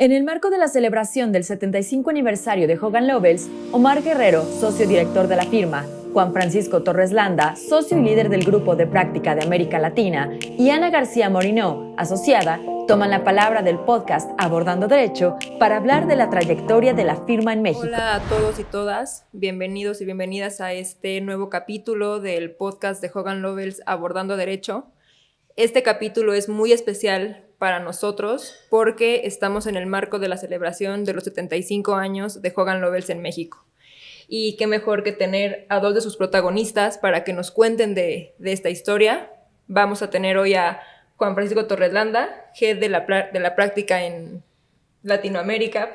En el marco de la celebración del 75 aniversario de Hogan Lovells, Omar Guerrero, socio director de la firma, Juan Francisco Torres Landa, socio y líder del Grupo de Práctica de América Latina, y Ana García Morinó, asociada, toman la palabra del podcast Abordando Derecho para hablar de la trayectoria de la firma en México. Hola a todos y todas, bienvenidos y bienvenidas a este nuevo capítulo del podcast de Hogan Lovells Abordando Derecho. Este capítulo es muy especial para nosotros porque estamos en el marco de la celebración de los 75 años de Hogan Lovells en México. Y qué mejor que tener a dos de sus protagonistas para que nos cuenten de esta historia. Vamos a tener hoy a Juan Francisco Torres Landa, head de la práctica en Latinoamérica,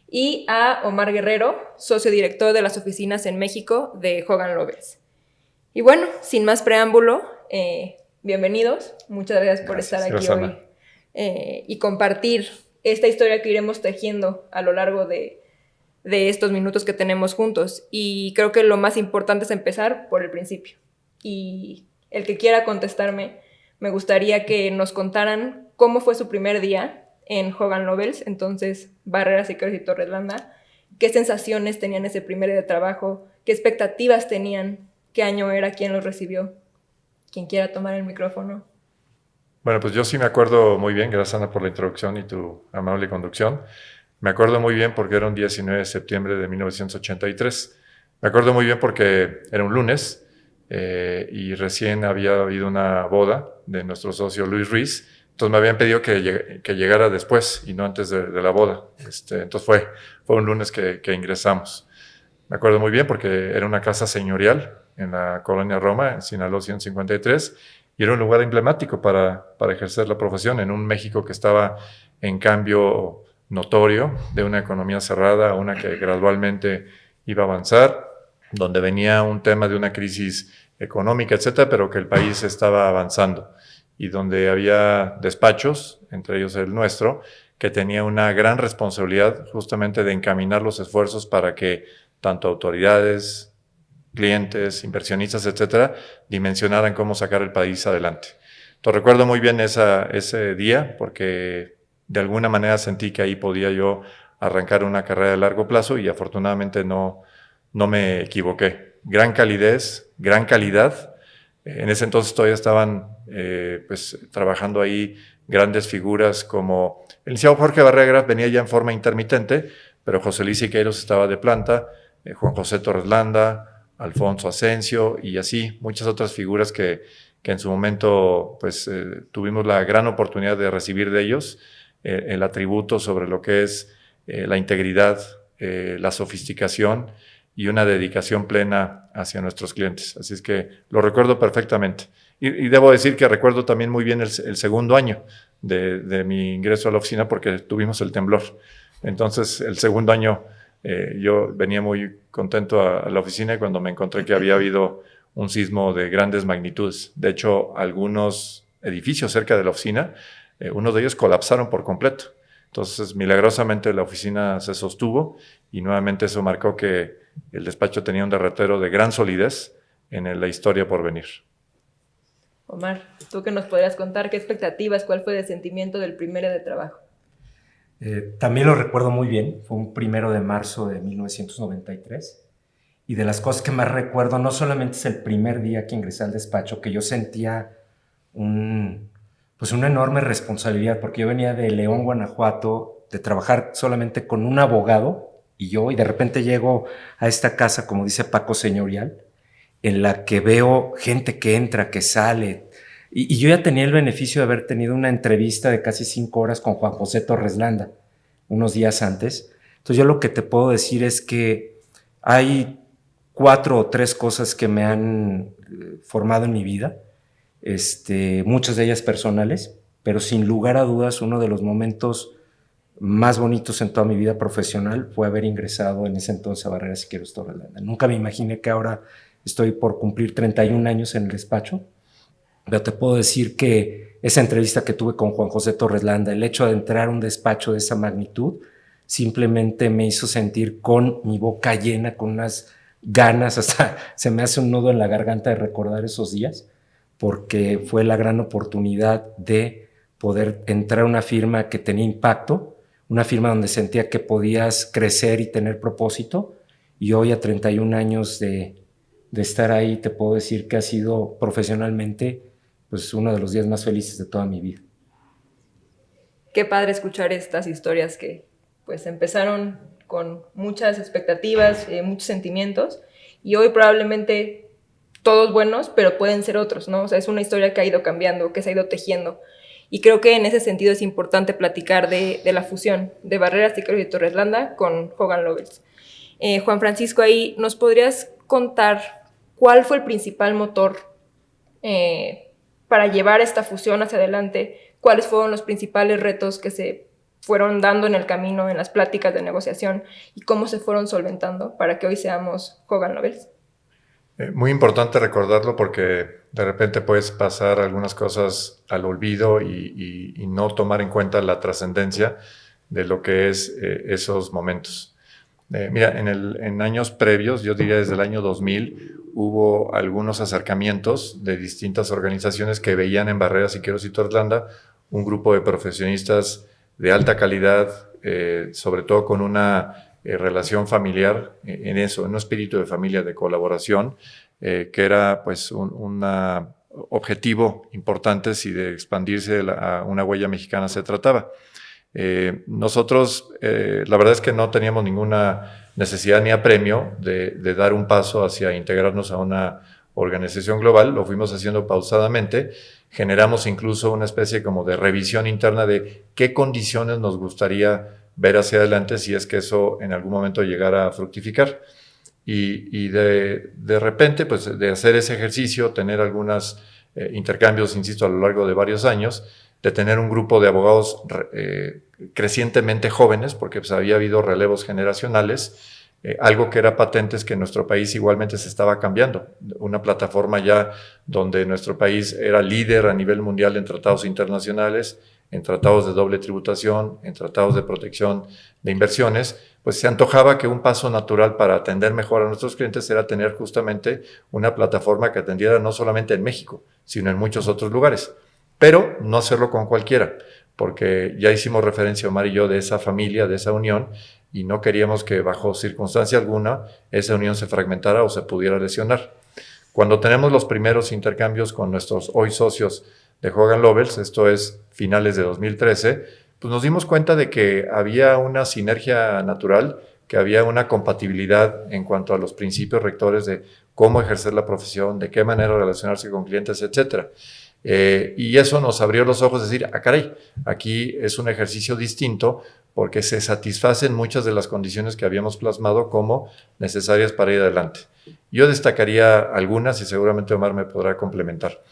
y a Omar Guerrero, socio director de las oficinas en México de Hogan Lovells. Y bueno, sin más preámbulo, bienvenidos. Muchas gracias por estar aquí hoy y compartir esta historia que iremos tejiendo a lo largo de estos minutos que tenemos juntos. Y creo que lo más importante es empezar por el principio. Y el que quiera contestarme, me gustaría que nos contaran cómo fue su primer día en Hogan Lovells, entonces Barrera Siqueiros y Torres Landa. ¿Qué sensaciones tenían ese primer día de trabajo? ¿Qué expectativas tenían? ¿Qué año era? ¿Quién los recibió? Quien quiera tomar el micrófono. Bueno, pues yo sí me acuerdo muy bien, gracias Ana por la introducción y tu amable conducción. Me acuerdo muy bien porque era un 19 de septiembre de 1983. Me acuerdo muy bien porque era un lunes y recién había habido una boda de nuestro socio Luis Ruiz. Entonces me habían pedido que llegara después y no antes de la boda. Entonces fue un lunes que ingresamos. Me acuerdo muy bien porque era una casa señorial en la colonia Roma, en Sinaloa 153, y era un lugar emblemático para ejercer la profesión en un México que estaba en cambio notorio de una economía cerrada a una que gradualmente iba a avanzar, donde venía un tema de una crisis económica, etcétera, pero que el país estaba avanzando y donde había despachos, entre ellos el nuestro, que tenía una gran responsabilidad justamente de encaminar los esfuerzos para que tanto autoridades, clientes, inversionistas, etcétera, dimensionaran cómo sacar el país adelante. Entonces recuerdo muy bien ese día porque de alguna manera sentí que ahí podía yo arrancar una carrera de largo plazo y afortunadamente no me equivoqué. Gran calidez, gran calidad. En ese entonces todavía estaban trabajando ahí grandes figuras como el licenciado Jorge Barrera venía ya en forma intermitente, pero José Luis Siqueiros estaba de planta, Juan José Torres Landa, Alfonso Asensio y así muchas otras figuras que en su momento tuvimos la gran oportunidad de recibir de ellos el atributo sobre lo que es la integridad, la sofisticación y una dedicación plena hacia nuestros clientes. Así es que lo recuerdo perfectamente. Y debo decir que recuerdo también muy bien el segundo año de mi ingreso a la oficina porque tuvimos el temblor. Entonces, el segundo año yo venía muy contento a la oficina cuando me encontré que había habido un sismo de grandes magnitudes. De hecho, algunos edificios cerca de la oficina, unos de ellos colapsaron por completo. Entonces, milagrosamente la oficina se sostuvo y nuevamente eso marcó que el despacho tenía un derrotero de gran solidez en la historia por venir. Omar, ¿tú qué nos podrías contar? ¿Qué expectativas? ¿Cuál fue el sentimiento del primer día de trabajo? También lo recuerdo muy bien, fue un 1 de marzo de 1993 y de las cosas que más recuerdo no solamente es el primer día que ingresé al despacho, que yo sentía una enorme responsabilidad porque yo venía de León, Guanajuato, de trabajar solamente con un abogado y de repente llego a esta casa, como dice Paco Señorial, en la que veo gente que entra, que sale. Y yo ya tenía el beneficio de haber tenido una entrevista de casi 5 horas con Juan José Torres Landa, unos días antes. Entonces yo lo que te puedo decir es que hay 4 o 3 cosas que me han formado en mi vida, muchas de ellas personales, pero sin lugar a dudas uno de los momentos más bonitos en toda mi vida profesional fue haber ingresado en ese entonces a Barrera Siqueiros Torres Landa. Nunca me imaginé que ahora estoy por cumplir 31 años en el despacho. Pero te puedo decir que esa entrevista que tuve con Juan José Torres Landa, el hecho de entrar a un despacho de esa magnitud, simplemente me hizo sentir con mi boca llena, con unas ganas, hasta se me hace un nudo en la garganta de recordar esos días, porque fue la gran oportunidad de poder entrar a una firma que tenía impacto una firma donde sentía que podías crecer y tener propósito. Y hoy, a 31 años de estar ahí, te puedo decir que ha sido profesionalmente pues, uno de los días más felices de toda mi vida. Qué padre escuchar estas historias que pues empezaron con muchas expectativas, muchos sentimientos, y hoy probablemente todos buenos, pero pueden ser otros, ¿no? O sea, es una historia que ha ido cambiando, que se ha ido tejiendo. Y creo que en ese sentido es importante platicar de la fusión de Barreras, Tiqueros y Torreslanda con Hogan Lovells. Juan Francisco, ahí, ¿nos podrías contar cuál fue el principal motor para llevar esta fusión hacia adelante? ¿Cuáles fueron los principales retos que se fueron dando en el camino, en las pláticas de negociación, y cómo se fueron solventando para que hoy seamos Hogan Lovells? Muy importante recordarlo porque de repente puedes pasar algunas cosas al olvido y no tomar en cuenta la trascendencia de lo que es esos momentos. Mira, en años previos, yo diría desde el año 2000, hubo algunos acercamientos de distintas organizaciones que veían en Barreras, Siqueiros y Torreslanda un grupo de profesionistas de alta calidad, sobre todo con una relación familiar en eso, en un espíritu de familia, de colaboración, que era pues un objetivo importante si de expandirse a una huella mexicana se trataba. Nosotros, la verdad es que no teníamos ninguna necesidad ni apremio de dar un paso hacia integrarnos a una organización global, lo fuimos haciendo pausadamente, generamos incluso una especie como de revisión interna de qué condiciones nos gustaría ver hacia adelante si es que eso en algún momento llegara a fructificar. Y de repente, pues de hacer ese ejercicio, tener algunos intercambios, insisto, a lo largo de varios años, de tener un grupo de abogados crecientemente jóvenes, porque pues, había habido relevos generacionales. Algo que era patente es que nuestro país igualmente se estaba cambiando. Una plataforma ya donde nuestro país era líder a nivel mundial en tratados internacionales, en tratados de doble tributación, en tratados de protección de inversiones, pues se antojaba que un paso natural para atender mejor a nuestros clientes era tener justamente una plataforma que atendiera no solamente en México, sino en muchos otros lugares. Pero no hacerlo con cualquiera, porque ya hicimos referencia, Omar y yo, de esa familia, de esa unión, y no queríamos que bajo circunstancia alguna esa unión se fragmentara o se pudiera lesionar. Cuando tenemos los primeros intercambios con nuestros hoy socios de Hogan Lovells, esto es finales de 2013, pues nos dimos cuenta de que había una sinergia natural, que había una compatibilidad en cuanto a los principios rectores de cómo ejercer la profesión, de qué manera relacionarse con clientes, etcétera. Y eso nos abrió los ojos, decir, caray, aquí es un ejercicio distinto porque se satisfacen muchas de las condiciones que habíamos plasmado como necesarias para ir adelante. Yo destacaría algunas y seguramente Omar me podrá complementar,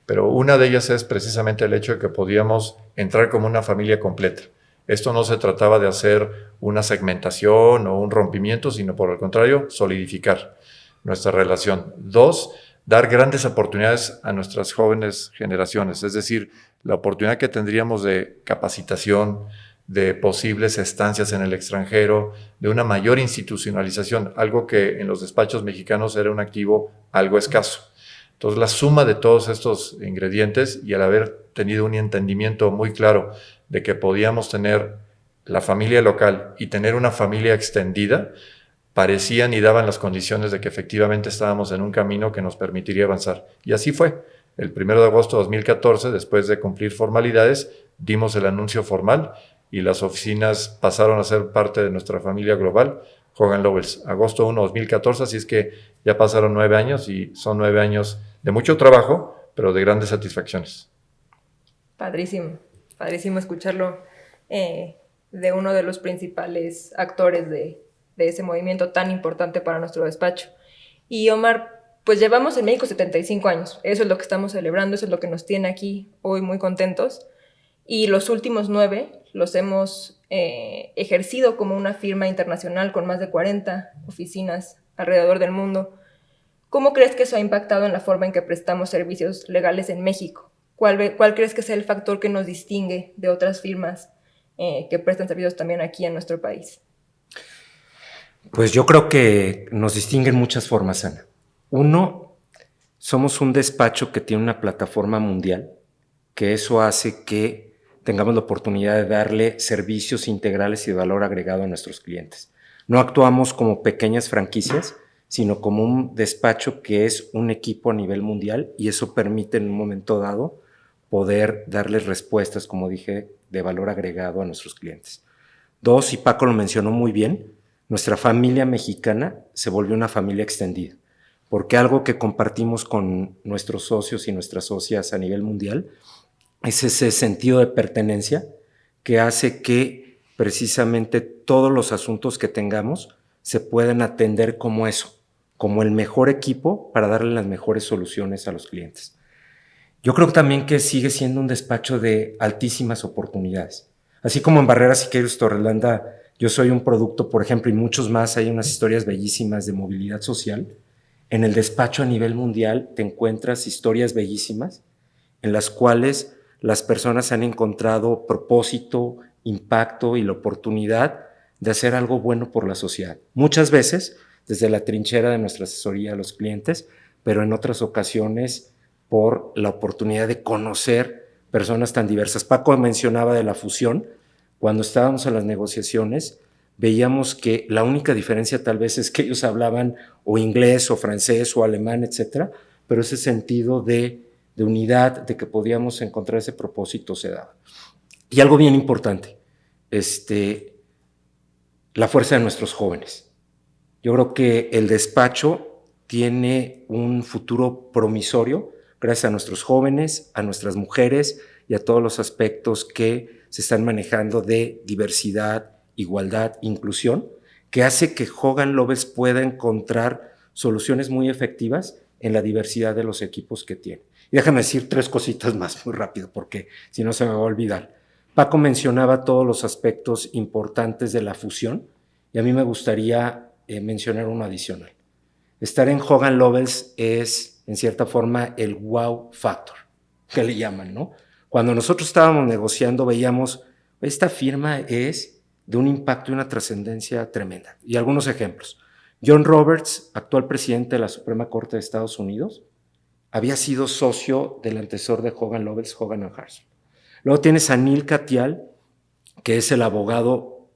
pero una de ellas es precisamente el hecho de que podíamos entrar como una familia completa. Esto no se trataba de hacer una segmentación o un rompimiento, sino por el contrario, solidificar nuestra relación. Dos, dar grandes oportunidades a nuestras jóvenes generaciones, es decir, la oportunidad que tendríamos de capacitación, de posibles estancias en el extranjero, de una mayor institucionalización, algo que en los despachos mexicanos era un activo algo escaso. Entonces, la suma de todos estos ingredientes y al haber tenido un entendimiento muy claro de que podíamos tener la familia local y tener una familia extendida, parecían y daban las condiciones de que efectivamente estábamos en un camino que nos permitiría avanzar. Y así fue. El 1 de agosto de 2014, después de cumplir formalidades, dimos el anuncio formal y las oficinas pasaron a ser parte de nuestra familia global, Hogan Lovells. Agosto 1 de 2014, así es que ya pasaron 9 años y son 9 años de mucho trabajo, pero de grandes satisfacciones. Padrísimo, padrísimo escucharlo de uno de los principales actores de ese movimiento tan importante para nuestro despacho. Y Omar, pues llevamos en México 75 años, eso es lo que estamos celebrando, eso es lo que nos tiene aquí hoy muy contentos, y los últimos 9 los hemos ejercido como una firma internacional con más de 40 oficinas alrededor del mundo. ¿Cómo crees que eso ha impactado en la forma en que prestamos servicios legales en México? ¿Cuál crees que sea el factor que nos distingue de otras firmas que prestan servicios también aquí en nuestro país? Pues yo creo que nos distinguen muchas formas, Ana. Uno, somos un despacho que tiene una plataforma mundial, que eso hace que tengamos la oportunidad de darle servicios integrales y de valor agregado a nuestros clientes. No actuamos como pequeñas franquicias, sino como un despacho que es un equipo a nivel mundial, y eso permite en un momento dado poder darles respuestas, como dije, de valor agregado a nuestros clientes. 2, y Paco lo mencionó muy bien, nuestra familia mexicana se volvió una familia extendida, porque algo que compartimos con nuestros socios y nuestras socias a nivel mundial es ese sentido de pertenencia que hace que precisamente todos los asuntos que tengamos se puedan atender como eso, como el mejor equipo para darle las mejores soluciones a los clientes. Yo creo también que sigue siendo un despacho de altísimas oportunidades. Así como en Barreras Siqueiros Torrelanda, yo soy un producto, por ejemplo, y muchos más, hay unas historias bellísimas de movilidad social. En el despacho a nivel mundial te encuentras historias bellísimas en las cuales las personas han encontrado propósito, impacto y la oportunidad de hacer algo bueno por la sociedad. Muchas veces desde la trinchera de nuestra asesoría a los clientes, pero en otras ocasiones por la oportunidad de conocer personas tan diversas. Paco mencionaba de la fusión. Cuando estábamos en las negociaciones, veíamos que la única diferencia tal vez es que ellos hablaban o inglés o francés o alemán, etcétera, pero ese sentido de unidad, de que podíamos encontrar ese propósito se daba. Y algo bien importante, la fuerza de nuestros jóvenes. Yo creo que el despacho tiene un futuro promisorio gracias a nuestros jóvenes, a nuestras mujeres y a todos los aspectos que se están manejando de diversidad, igualdad, inclusión, que hace que Hogan Lovells pueda encontrar soluciones muy efectivas en la diversidad de los equipos que tiene. Y déjame decir 3 cositas más muy rápido, porque si no se me va a olvidar. Paco mencionaba todos los aspectos importantes de la fusión, y a mí me gustaría mencionar uno adicional. Estar en Hogan Lovells es, en cierta forma, el wow factor, que le llaman, ¿no? Cuando nosotros estábamos negociando, veíamos, esta firma es de un impacto y una trascendencia tremenda. Y algunos ejemplos. John Roberts, actual presidente de la Suprema Corte de Estados Unidos, había sido socio del antecesor de Hogan Lovells, Hogan & Harrison. Luego tienes a Neil Katyal, que es el abogado,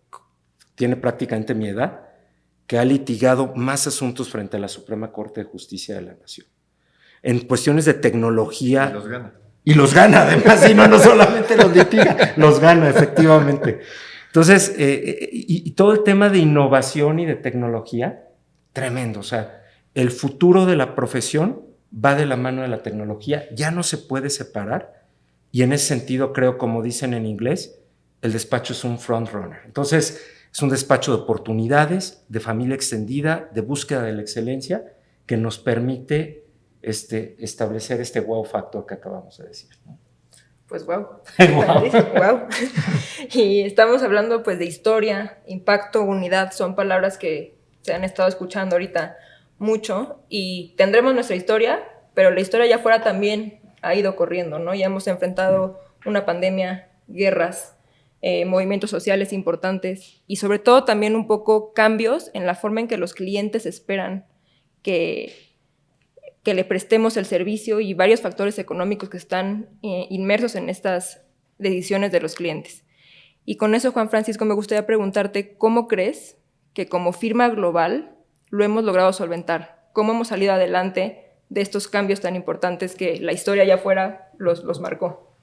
tiene prácticamente mi edad, que ha litigado más asuntos frente a la Suprema Corte de Justicia de la Nación. En cuestiones de tecnología... Y los gana. Y los gana, además, y no solamente los litiga, los gana, efectivamente. Entonces, y todo el tema de innovación y de tecnología, tremendo. O sea, el futuro de la profesión va de la mano de la tecnología, ya no se puede separar, y en ese sentido creo, como dicen en inglés, el despacho es un frontrunner. Entonces, es un despacho de oportunidades, de familia extendida, de búsqueda de la excelencia, que nos permite establecer este wow factor que acabamos de decir, ¿no? Pues wow. Wow. Wow. Y estamos hablando pues de historia, impacto, unidad, son palabras que se han estado escuchando ahorita mucho, y tendremos nuestra historia, pero la historia allá afuera también ha ido corriendo, ¿no? Ya hemos enfrentado una pandemia, guerras, movimientos sociales importantes, y sobre todo también un poco cambios en la forma en que los clientes esperan que le prestemos el servicio, y varios factores económicos que están inmersos en estas decisiones de los clientes. Y con eso, Juan Francisco, me gustaría preguntarte, ¿cómo crees que como firma global lo hemos logrado solventar? ¿Cómo hemos salido adelante de estos cambios tan importantes que la historia allá afuera los marcó?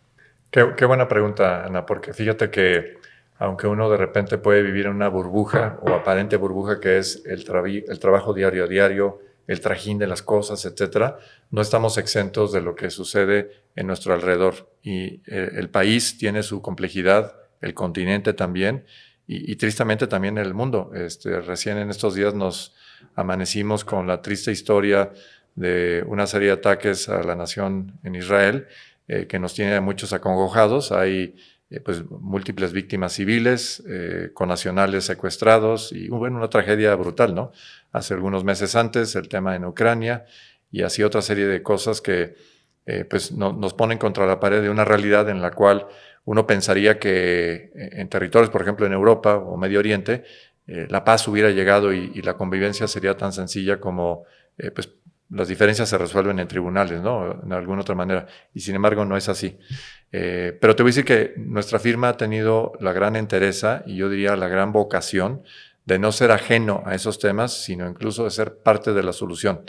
Qué buena pregunta, Ana, porque fíjate que aunque uno de repente puede vivir en una burbuja o aparente burbuja que es el trabajo diario a diario, el trajín de las cosas, etcétera, no estamos exentos de lo que sucede en nuestro alrededor. Y el país tiene su complejidad, el continente también, y tristemente también el mundo. Recién en estos días nos amanecimos con la triste historia de una serie de ataques a la nación en Israel, que nos tiene a muchos acongojados. Hay pues múltiples víctimas civiles, connacionales secuestrados, y bueno, una tragedia brutal, ¿no? Hace algunos meses antes, el tema en Ucrania, y así otra serie de cosas que pues nos ponen contra la pared de una realidad en la cual uno pensaría que en territorios, por ejemplo, en Europa o Medio Oriente, la paz hubiera llegado y la convivencia sería tan sencilla como pues las diferencias se resuelven en tribunales, ¿no? De alguna otra manera. Y sin embargo no es así. Pero te voy a decir que nuestra firma ha tenido la gran entereza y yo diría la gran vocación de no ser ajeno a esos temas, sino incluso de ser parte de la solución.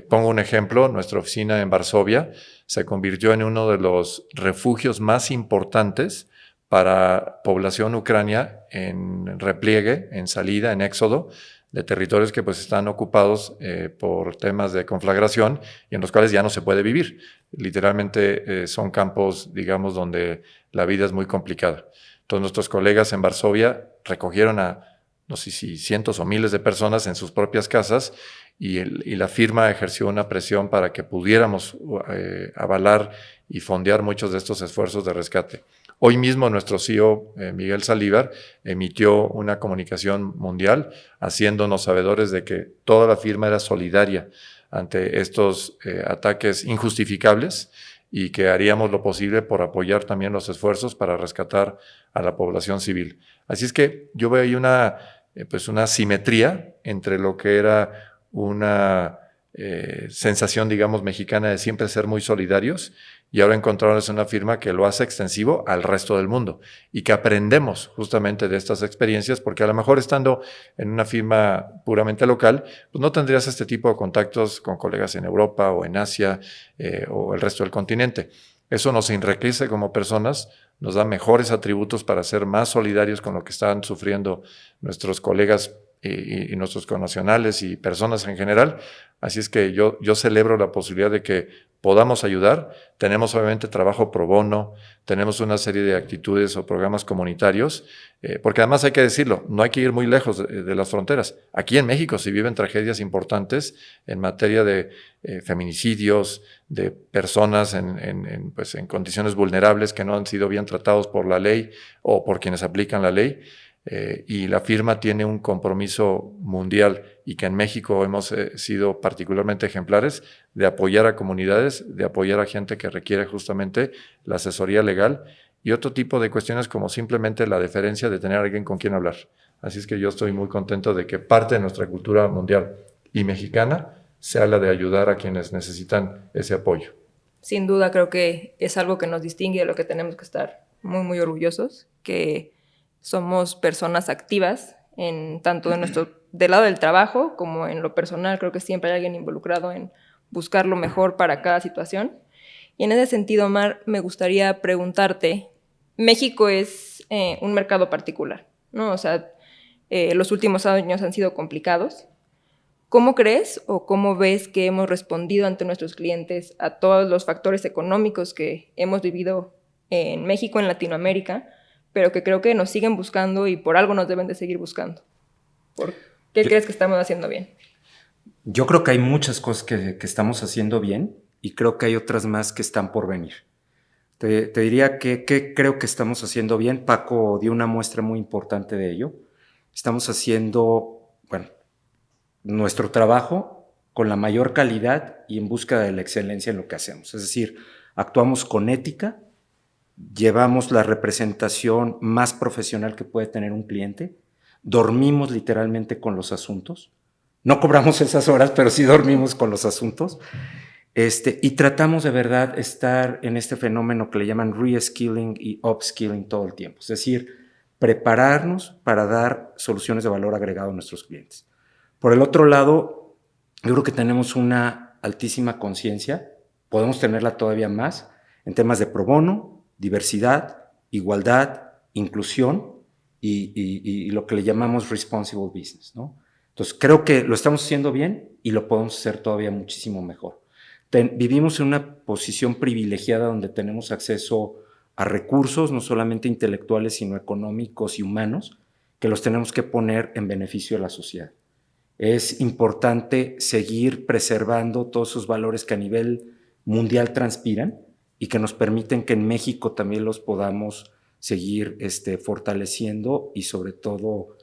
Pongo un ejemplo, nuestra oficina en Varsovia se convirtió en uno de los refugios más importantes para población ucrania en repliegue, en salida, en éxodo, de territorios que pues están ocupados por temas de conflagración y en los cuales ya no se puede vivir. Literalmente son campos, digamos, donde la vida es muy complicada. Entonces nuestros colegas en Varsovia recogieron a, no sé si cientos o miles de personas en sus propias casas y la firma ejerció una presión para que pudiéramos avalar y fondear muchos de estos esfuerzos de rescate. Hoy mismo nuestro CEO, Miguel Saldívar, emitió una comunicación mundial haciéndonos sabedores de que toda la firma era solidaria ante estos ataques injustificables y que haríamos lo posible por apoyar también los esfuerzos para rescatar a la población civil. Así es que yo veo ahí una simetría entre lo que era una sensación, digamos, mexicana de siempre ser muy solidarios y ahora encontrarnos una firma que lo hace extensivo al resto del mundo y que aprendemos justamente de estas experiencias porque a lo mejor estando en una firma puramente local, pues no tendrías este tipo de contactos con colegas en Europa o en Asia o el resto del continente. Eso nos enriquece como personas, nos da mejores atributos para ser más solidarios con lo que están sufriendo nuestros colegas y nuestros connacionales y personas en general. Así es que yo celebro la posibilidad de que podamos ayudar. Tenemos obviamente trabajo pro bono, tenemos una serie de actitudes o programas comunitarios, porque además hay que decirlo, no hay que ir muy lejos de las fronteras. Aquí en México se viven tragedias importantes en materia de feminicidios, de personas en condiciones vulnerables que no han sido bien tratados por la ley o por quienes aplican la ley. Y la firma tiene un compromiso mundial y que en México hemos sido particularmente ejemplares de apoyar a comunidades, de apoyar a gente que requiere justamente la asesoría legal y otro tipo de cuestiones como simplemente la deferencia de tener a alguien con quien hablar. Así es que yo estoy muy contento de que parte de nuestra cultura mundial y mexicana sea la de ayudar a quienes necesitan ese apoyo. Sin duda creo que es algo que nos distingue de lo que tenemos que estar muy, muy orgullosos, que somos personas activas tanto del lado del trabajo como en lo personal. Creo que siempre hay alguien involucrado en buscar lo mejor para cada situación. Y en ese sentido, Omar, me gustaría preguntarte, México es un mercado particular, ¿no? O sea, los últimos años han sido complicados. ¿Cómo crees o cómo ves que hemos respondido ante nuestros clientes a todos los factores económicos que hemos vivido en México, en Latinoamérica, pero que creo que nos siguen buscando y por algo nos deben de seguir buscando? ¿Por qué crees que estamos haciendo bien? Yo creo que hay muchas cosas que estamos haciendo bien y creo que hay otras más que están por venir. Te diría que creo que estamos haciendo bien. Paco dio una muestra muy importante de ello. Estamos haciendo, nuestro trabajo con la mayor calidad y en busca de la excelencia en lo que hacemos. Es decir, actuamos con ética, llevamos la representación más profesional que puede tener un cliente, dormimos literalmente con los asuntos, no cobramos esas horas, pero sí dormimos con los asuntos, y tratamos de verdad estar en este fenómeno que le llaman reskilling y upskilling todo el tiempo, es decir, prepararnos para dar soluciones de valor agregado a nuestros clientes. Por el otro lado, yo creo que tenemos una altísima conciencia, podemos tenerla todavía más, en temas de pro bono, diversidad, igualdad, inclusión y lo que le llamamos responsible business, ¿no? Entonces, creo que lo estamos haciendo bien y lo podemos hacer todavía muchísimo mejor. Vivimos en una posición privilegiada donde tenemos acceso a recursos, no solamente intelectuales, sino económicos y humanos, que los tenemos que poner en beneficio de la sociedad. Es importante seguir preservando todos esos valores que a nivel mundial transpiran y que nos permiten que en México también los podamos seguir fortaleciendo y sobre todo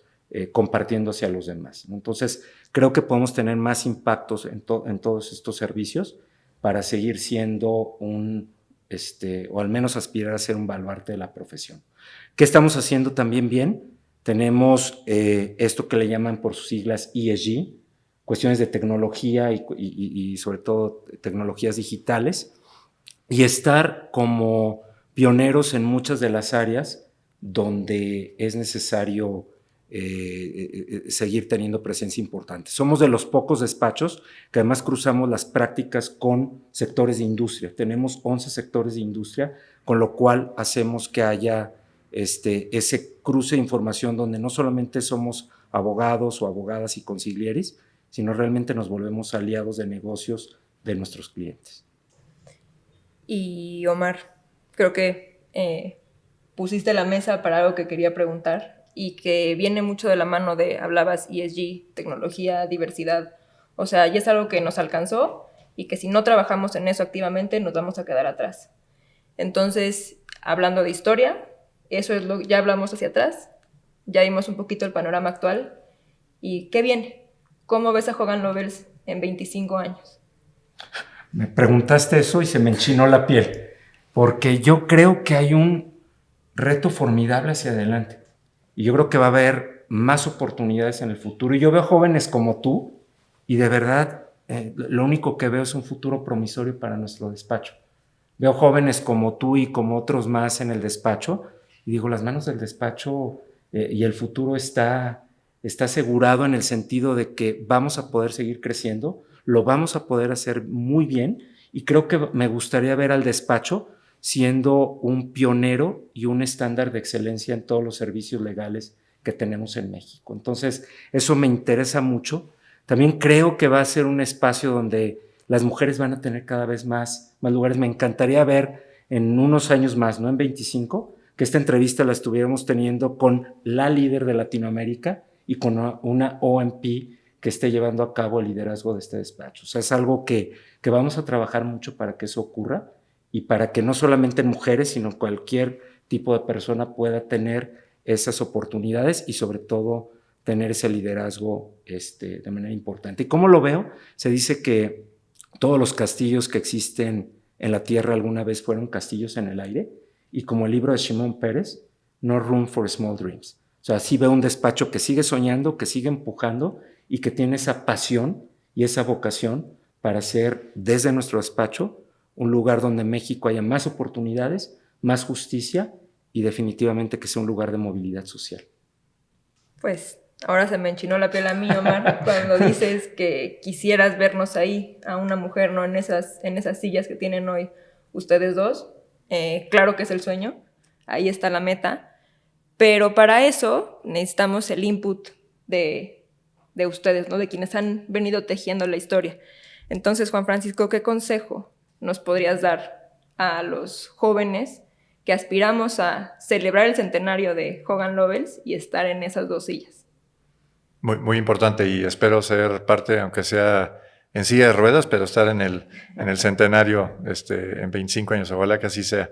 compartiendo hacia los demás, ¿no? Entonces, creo que podemos tener más impactos en todos estos servicios para seguir siendo o al menos aspirar a ser un baluarte de la profesión. ¿Qué estamos haciendo también bien? Tenemos esto que le llaman por sus siglas ESG, cuestiones de tecnología y sobre todo tecnologías digitales, y estar como pioneros en muchas de las áreas donde es necesario seguir teniendo presencia importante. Somos de los pocos despachos que además cruzamos las prácticas con sectores de industria. Tenemos 11 sectores de industria, con lo cual hacemos que haya ese cruce de información donde no solamente somos abogados o abogadas y consiglieris, sino realmente nos volvemos aliados de negocios de nuestros clientes. Y Omar, creo que pusiste la mesa para algo que quería preguntar y que viene mucho de la mano de, hablabas ESG, tecnología, diversidad, o sea, ya es algo que nos alcanzó y que si no trabajamos en eso activamente nos vamos a quedar atrás. Entonces, hablando de historia, eso es ya hablamos hacia atrás, ya vimos un poquito el panorama actual y ¿qué viene? ¿Cómo ves a Hogan Lovells en 25 años? Me preguntaste eso y se me enchinó la piel, porque yo creo que hay un reto formidable hacia adelante. Y yo creo que va a haber más oportunidades en el futuro. Y yo veo jóvenes como tú y de verdad lo único que veo es un futuro promisorio para nuestro despacho. Veo jóvenes como tú y como otros más en el despacho y digo, las manos del despacho y el futuro está asegurado en el sentido de que vamos a poder seguir creciendo, lo vamos a poder hacer muy bien y creo que me gustaría ver al despacho siendo un pionero y un estándar de excelencia en todos los servicios legales que tenemos en México. Entonces, eso me interesa mucho. También creo que va a ser un espacio donde las mujeres van a tener cada vez más lugares. Me encantaría ver en unos años más, no en 25, que esta entrevista la estuviéramos teniendo con la líder de Latinoamérica y con una OMP que esté llevando a cabo el liderazgo de este despacho. O sea, es algo que vamos a trabajar mucho para que eso ocurra y para que no solamente mujeres, sino cualquier tipo de persona pueda tener esas oportunidades y sobre todo tener ese liderazgo de manera importante. ¿Y cómo lo veo? Se dice que todos los castillos que existen en la tierra alguna vez fueron castillos en el aire y como el libro de Shimon Peres, No Room for Small Dreams. O sea, sí veo un despacho que sigue soñando, que sigue empujando y que tiene esa pasión y esa vocación para ser desde nuestro despacho un lugar donde en México haya más oportunidades, más justicia y definitivamente que sea un lugar de movilidad social. Pues ahora se me enchinó la piel a mí, Omar, cuando dices que quisieras vernos ahí, a una mujer, ¿no? En esas sillas que tienen hoy ustedes dos. Claro que es el sueño, ahí está la meta, pero para eso necesitamos el input de ustedes, ¿no? De quienes han venido tejiendo la historia. Entonces, Juan Francisco, ¿qué consejo nos podrías dar a los jóvenes que aspiramos a celebrar el centenario de Hogan Lovells y estar en esas dos sillas? Muy, muy importante y espero ser parte, aunque sea en silla de ruedas, pero estar en el centenario en 25 años, ojalá que así sea.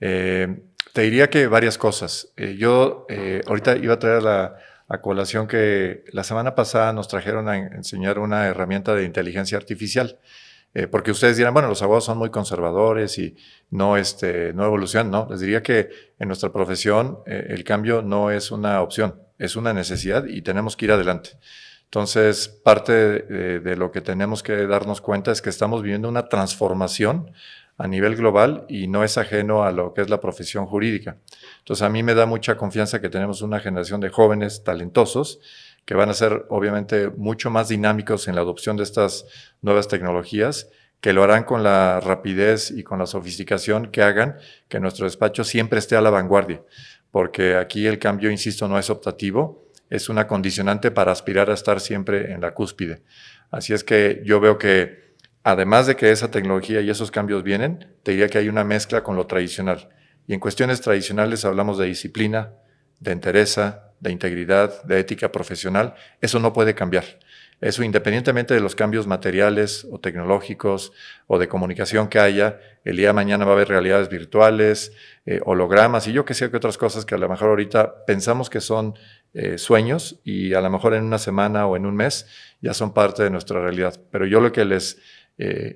Te diría que varias cosas. Yo ahorita iba a traer a colación que la semana pasada nos trajeron a enseñar una herramienta de inteligencia artificial. Porque ustedes dirán, bueno, los abogados son muy conservadores y no evolucionan. No, les diría que en nuestra profesión el cambio no es una opción, es una necesidad y tenemos que ir adelante. Entonces, parte de lo que tenemos que darnos cuenta es que estamos viviendo una transformación a nivel global y no es ajeno a lo que es la profesión jurídica. Entonces, a mí me da mucha confianza que tenemos una generación de jóvenes talentosos que van a ser obviamente mucho más dinámicos en la adopción de estas nuevas tecnologías, que lo harán con la rapidez y con la sofisticación que hagan que nuestro despacho siempre esté a la vanguardia, porque aquí el cambio, insisto, no es optativo, es una condicionante para aspirar a estar siempre en la cúspide. Así es que yo veo que, además de que esa tecnología y esos cambios vienen, te diría que hay una mezcla con lo tradicional. Y en cuestiones tradicionales hablamos de disciplina, de entereza, de integridad, de ética profesional. Eso no puede cambiar. Eso, independientemente de los cambios materiales o tecnológicos o de comunicación que haya, el día de mañana va a haber realidades virtuales, hologramas y yo que sé que otras cosas que a lo mejor ahorita pensamos que son sueños y a lo mejor en una semana o en un mes ya son parte de nuestra realidad. Pero yo lo que les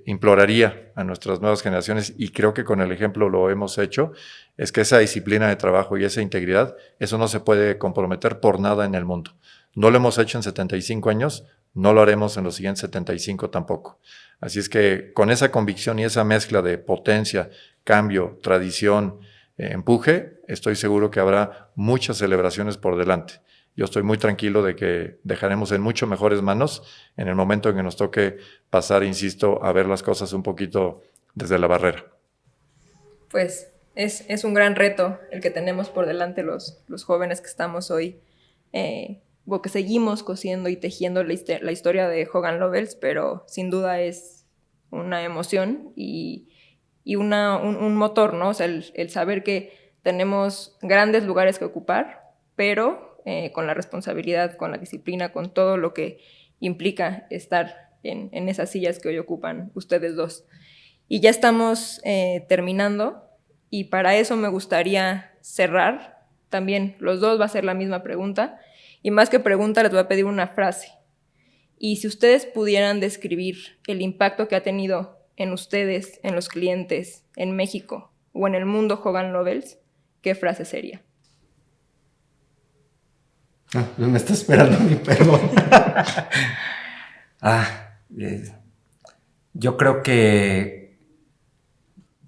imploraría a nuestras nuevas generaciones, y creo que con el ejemplo lo hemos hecho, es que esa disciplina de trabajo y esa integridad, eso no se puede comprometer por nada en el mundo. No lo hemos hecho en 75 años, no lo haremos en los siguientes 75 tampoco. Así es que con esa convicción y esa mezcla de potencia, cambio, tradición, empuje, estoy seguro que habrá muchas celebraciones por delante. Yo estoy muy tranquilo de que dejaremos en mucho mejores manos en el momento en que nos toque pasar, insisto, a ver las cosas un poquito desde la barrera. Pues es un gran reto el que tenemos por delante los jóvenes que estamos hoy, o que seguimos cosiendo y tejiendo la historia de Hogan Lovells, pero sin duda es una emoción y un motor, ¿no? O sea, el saber que tenemos grandes lugares que ocupar, pero con la responsabilidad, con la disciplina, con todo lo que implica estar en esas sillas que hoy ocupan ustedes dos. Y ya estamos terminando, y para eso me gustaría cerrar. También los dos va a ser la misma pregunta, y más que pregunta les voy a pedir una frase. Y si ustedes pudieran describir el impacto que ha tenido en ustedes, en los clientes, en México o en el mundo Hogan Lovells, ¿qué frase sería? Me está esperando mi perdón. Yo creo que,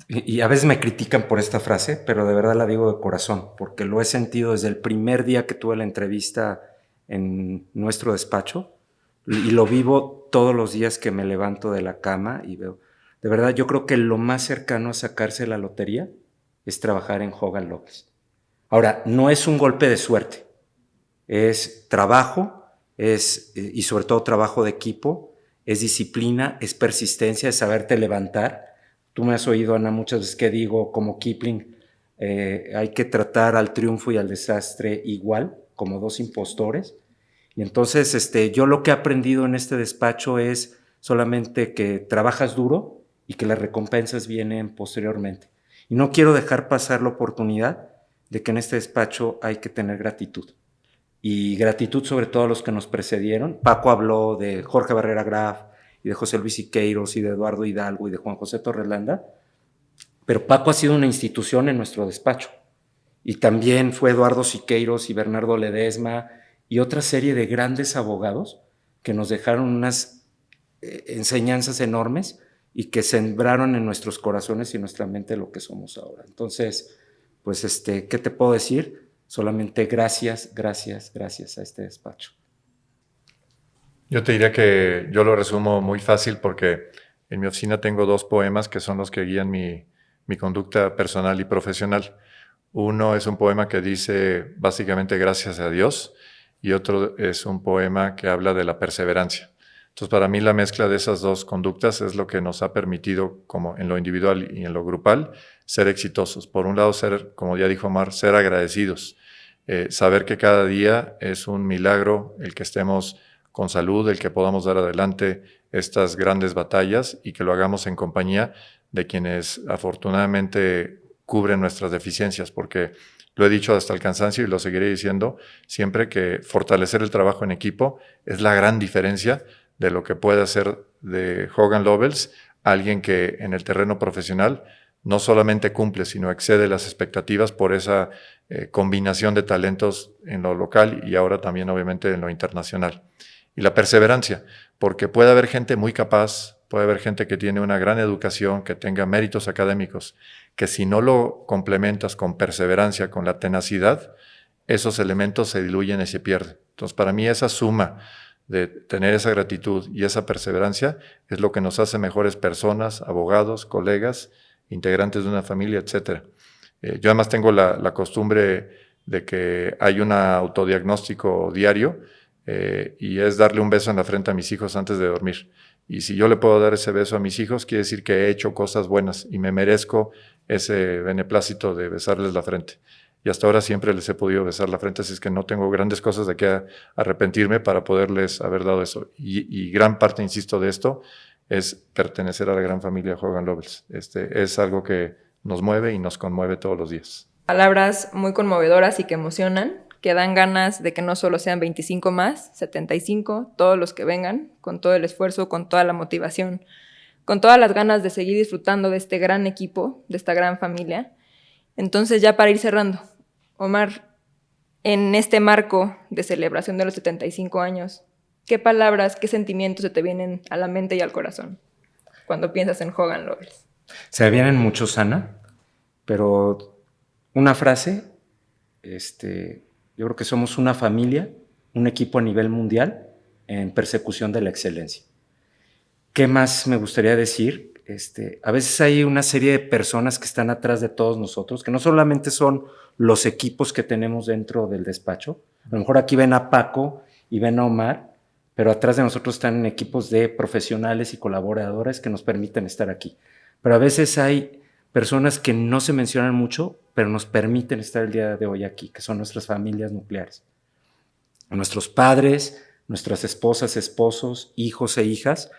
y a veces me critican por esta frase, pero de verdad la digo de corazón, porque lo he sentido desde el primer día que tuve la entrevista en nuestro despacho, y lo vivo todos los días que me levanto de la cama y veo. De verdad, yo creo que lo más cercano a sacarse la lotería es trabajar en Hogan Lovells. Ahora, no es un golpe de suerte. Es trabajo, y sobre todo trabajo de equipo, es disciplina, es persistencia, es saberte levantar. Tú me has oído, Ana, muchas veces que digo, como Kipling, hay que tratar al triunfo y al desastre igual, como dos impostores. Y entonces yo lo que he aprendido en este despacho es solamente que trabajas duro y que las recompensas vienen posteriormente. Y no quiero dejar pasar la oportunidad de que en este despacho hay que tener gratitud. Y gratitud sobre todo a los que nos precedieron. Paco habló de Jorge Barrera Graf y de José Luis Siqueiros y de Eduardo Hidalgo y de Juan José Torreslanda, pero Paco ha sido una institución en nuestro despacho. Y también fue Eduardo Siqueiros y Bernardo Ledesma y otra serie de grandes abogados que nos dejaron unas enseñanzas enormes y que sembraron en nuestros corazones y en nuestra mente lo que somos ahora. Entonces, pues, ¿qué te puedo decir? Solamente gracias, gracias, gracias a este despacho. Yo te diría que yo lo resumo muy fácil porque en mi oficina tengo 2 poemas que son los que guían mi conducta personal y profesional. Uno es un poema que dice básicamente gracias a Dios y otro es un poema que habla de la perseverancia. Entonces, para mí la mezcla de esas 2 conductas es lo que nos ha permitido, como en lo individual y en lo grupal, ser exitosos. Por un lado, ser, como ya dijo Omar, ser agradecidos. Saber que cada día es un milagro el que estemos con salud, el que podamos dar adelante estas grandes batallas y que lo hagamos en compañía de quienes afortunadamente cubren nuestras deficiencias, porque lo he dicho hasta el cansancio y lo seguiré diciendo siempre, que fortalecer el trabajo en equipo es la gran diferencia de lo que puede hacer de Hogan Lovells alguien que en el terreno profesional no solamente cumple, sino excede las expectativas por esa combinación de talentos en lo local y ahora también obviamente en lo internacional. Y la perseverancia, porque puede haber gente muy capaz, puede haber gente que tiene una gran educación, que tenga méritos académicos, que si no lo complementas con perseverancia, con la tenacidad, esos elementos se diluyen y se pierden. Entonces, para mí esa suma de tener esa gratitud y esa perseverancia es lo que nos hace mejores personas, abogados, colegas, integrantes de una familia, etc. Yo además tengo la costumbre de que hay un autodiagnóstico diario y es darle un beso en la frente a mis hijos antes de dormir. Y si yo le puedo dar ese beso a mis hijos, quiere decir que he hecho cosas buenas y me merezco ese beneplácito de besarles la frente. Y hasta ahora siempre les he podido besar la frente, así es que no tengo grandes cosas de qué arrepentirme para poderles haber dado eso. Y gran parte, insisto, de esto es pertenecer a la gran familia Hogan Lovells. Es algo que nos mueve y nos conmueve todos los días. Palabras muy conmovedoras y que emocionan, que dan ganas de que no solo sean 25 más, 75, todos los que vengan, con todo el esfuerzo, con toda la motivación, con todas las ganas de seguir disfrutando de este gran equipo, de esta gran familia. Entonces, ya para ir cerrando, Omar, en este marco de celebración de los 75 años, ¿qué palabras, qué sentimientos se te vienen a la mente y al corazón cuando piensas en Hogan Lovells? Se me vienen muchos, Ana, pero una frase, yo creo que somos una familia, un equipo a nivel mundial en persecución de la excelencia. ¿Qué más me gustaría decir? A veces hay una serie de personas que están atrás de todos nosotros, que no solamente son los equipos que tenemos dentro del despacho. A lo mejor aquí ven a Paco y ven a Omar, pero atrás de nosotros están equipos de profesionales y colaboradores que nos permiten estar aquí. Pero a veces hay personas que no se mencionan mucho, pero nos permiten estar el día de hoy aquí, que son nuestras familias nucleares. Nuestros padres, nuestras esposas, esposos, hijos e hijas,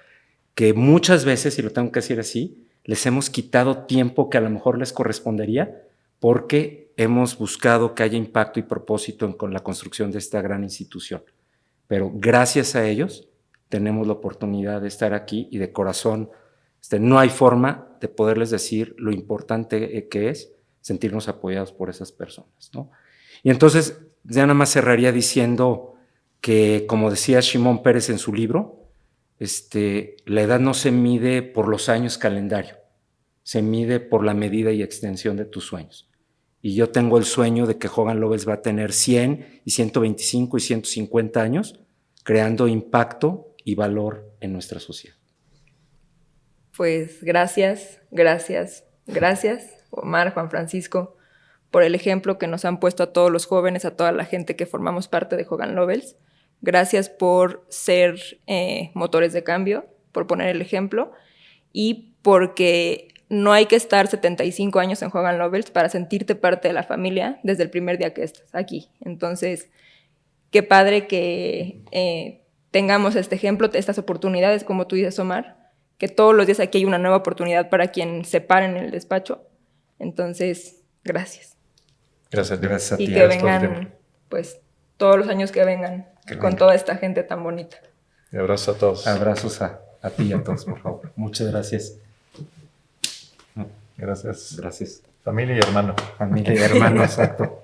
que muchas veces, y lo tengo que decir así, les hemos quitado tiempo que a lo mejor les correspondería porque hemos buscado que haya impacto y propósito con la construcción de esta gran institución. Pero gracias a ellos tenemos la oportunidad de estar aquí y de corazón, no hay forma de poderles decir lo importante que es sentirnos apoyados por esas personas, ¿no? Y entonces ya nada más cerraría diciendo que, como decía Shimon Peres en su libro, la edad no se mide por los años calendario, se mide por la medida y extensión de tus sueños. Y yo tengo el sueño de que Hogan Lovells va a tener 100 y 125 y 150 años creando impacto y valor en nuestra sociedad. Pues gracias, Omar, Juan Francisco, por el ejemplo que nos han puesto a todos los jóvenes, a toda la gente que formamos parte de Hogan Lovells. Gracias por ser motores de cambio, por poner el ejemplo y porque no hay que estar 75 años en Hogan Lovells para sentirte parte de la familia desde el primer día que estás aquí. Entonces, qué padre que tengamos este ejemplo, estas oportunidades, como tú dices, Omar, que todos los días aquí hay una nueva oportunidad para quien se pare en el despacho. Entonces, gracias. Gracias a ti. Y que vengan, pues, todos los años que vengan con toda esta gente tan bonita. Y abrazos a todos. Abrazos a ti y a todos, por favor. Muchas gracias. Gracias. Gracias. Familia y hermano. Familia y hermano, exacto.